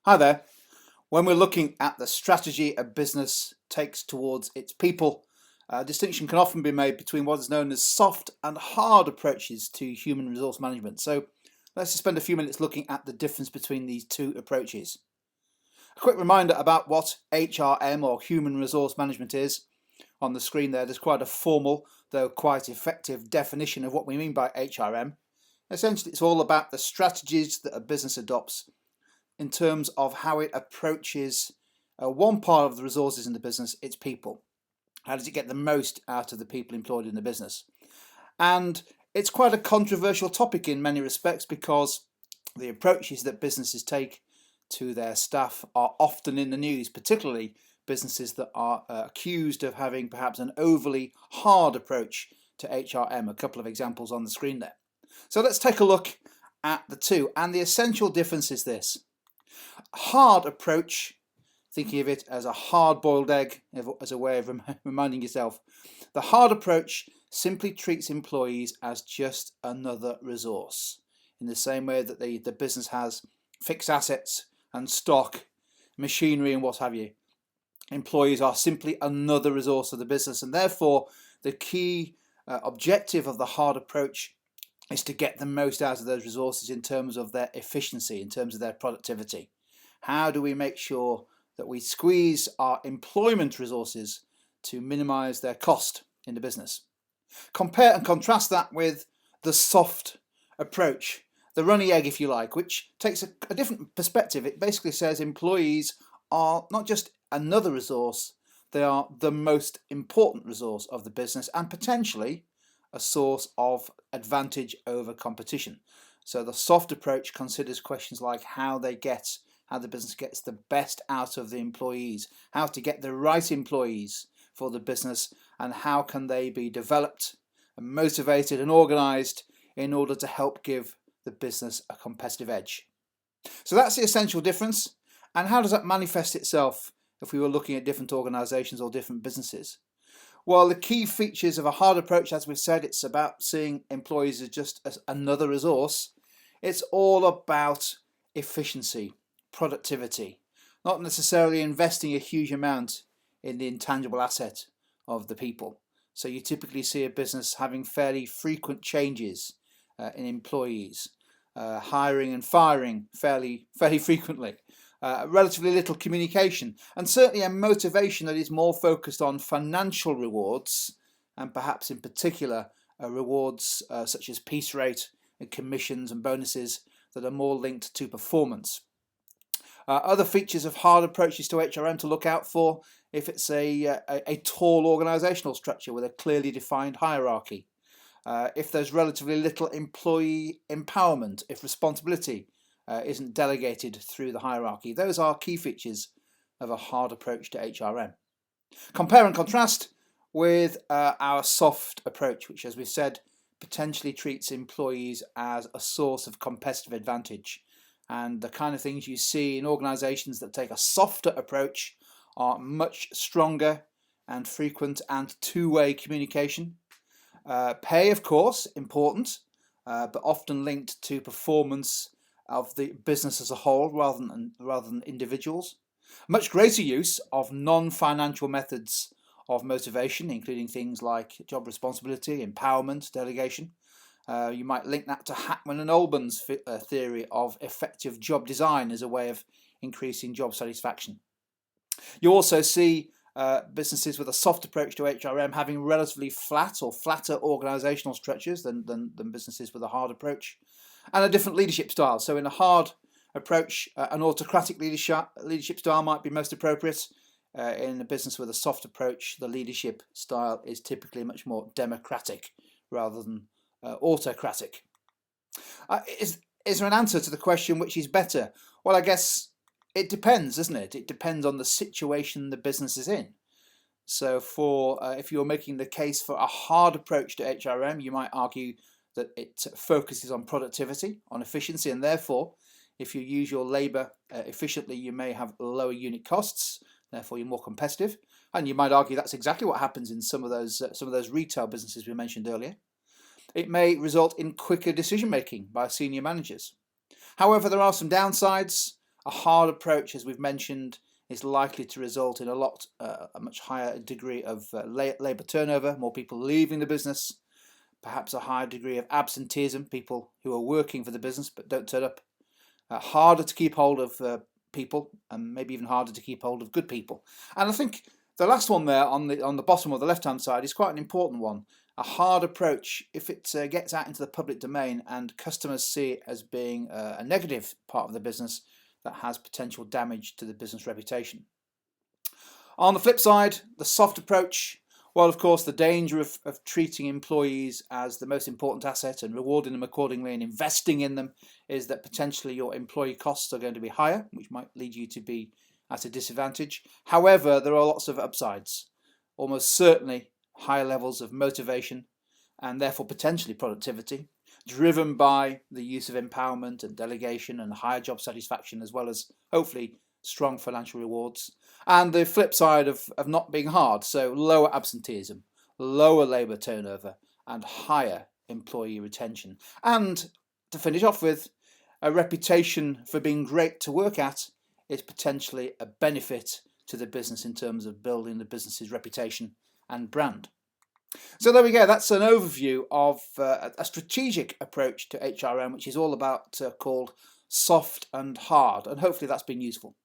Hi there. When we're looking at the strategy a business takes towards its people, a distinction can often be made between what is known as soft and hard approaches to human resource management. So let's just spend a few minutes looking at the difference between these two approaches. A quick reminder about what HRM or human resource management is. On the screen there's quite a formal, though quite effective definition of what we mean by HRM. Essentially, it's all about the strategies that a business adopts in terms of how it approaches one part of the resources in the business, its people. How does it get the most out of the people employed in the business? And it's quite a controversial topic in many respects because the approaches that businesses take to their staff are often in the news, particularly businesses that are accused of having perhaps an overly hard approach to HRM. A couple of examples on the screen there. So let's take a look at the two, and the essential difference is this. Hard approach, thinking of it as a hard-boiled egg as a way of reminding yourself. The hard approach simply treats employees as just another resource, in the same way that the business has fixed assets and stock, machinery and what have you. Employees are simply another resource of the business, and therefore the key objective of the hard approach is to get the most out of those resources in terms of their efficiency, in terms of their productivity. How do we make sure that we squeeze our employment resources to minimize their cost in the business? Compare and contrast that with the soft approach, the runny egg, if you like, which takes a different perspective. It basically says employees are not just another resource, they are the most important resource of the business and potentially a source of advantage over competition. So the soft approach considers questions like how the business gets the best out of the employees, how to get the right employees for the business, and how can they be developed and motivated and organized in order to help give the business a competitive edge. So that's the essential difference. And how does that manifest itself if we were looking at different organizations or different businesses? Well, the key features of a hard approach, as we've said, it's about seeing employees as just as another resource. It's all about efficiency, productivity, not necessarily investing a huge amount in the intangible asset of the people. So you typically see a business having fairly frequent changes in employees, hiring and firing fairly frequently. Relatively little communication, and certainly a motivation that is more focused on financial rewards, and perhaps in particular rewards such as piece rate and commissions and bonuses that are more linked to performance. Other features of hard approaches to HRM to look out for: if it's a tall organisational structure with a clearly defined hierarchy, if there's relatively little employee empowerment, if responsibility isn't delegated through the hierarchy. Those are key features of a hard approach to HRM. Compare and contrast with our soft approach, which, as we've said, potentially treats employees as a source of competitive advantage. And the kind of things you see in organisations that take a softer approach are much stronger and frequent and two-way communication. Pay, of course, important, but often linked to performance of the business as a whole rather than individuals. Much greater use of non-financial methods of motivation, including things like job responsibility, empowerment, delegation. You might link that to Hackman and Olban's theory of effective job design as a way of increasing job satisfaction. You also see businesses with a soft approach to HRM having relatively flat or flatter organisational structures than businesses with a hard approach, and a different leadership style. So in a hard approach, an autocratic leadership style might be most appropriate. In a business with a soft approach, the leadership style is typically much more democratic rather than autocratic. Is there an answer to the question which is better? Well, I guess it depends, doesn't it? It depends on the situation the business is in. So if you're making the case for a hard approach to HRM, you might argue that it focuses on productivity, on efficiency, and therefore, if you use your labour efficiently, you may have lower unit costs, therefore you're more competitive. And you might argue that's exactly what happens in some of those retail businesses we mentioned earlier. It may result in quicker decision making by senior managers. However, there are some downsides. A hard approach, as we've mentioned, is likely to result in a much higher degree of labour turnover, more people leaving the business, perhaps a higher degree of absenteeism, people who are working for the business but don't turn up, harder to keep hold of people, and maybe even harder to keep hold of good people. And I think the last one there on the bottom or the left-hand side is quite an important one. A hard approach, if it gets out into the public domain and customers see it as being a negative part of the business, that has potential damage to the business reputation. On the flip side, the soft approach, well, of course, the danger of treating employees as the most important asset and rewarding them accordingly and investing in them is that potentially your employee costs are going to be higher, which might lead you to be at a disadvantage. However, there are lots of upsides, almost certainly higher levels of motivation and therefore potentially productivity, driven by the use of empowerment and delegation and higher job satisfaction, as well as hopefully strong financial rewards. And the flip side of not being hard, so lower absenteeism, lower labour turnover and higher employee retention. And to finish off with, a reputation for being great to work at is potentially a benefit to the business in terms of building the business's reputation and brand. So there we go, that's an overview of a strategic approach to HRM, which is all about called soft and hard, and hopefully that's been useful.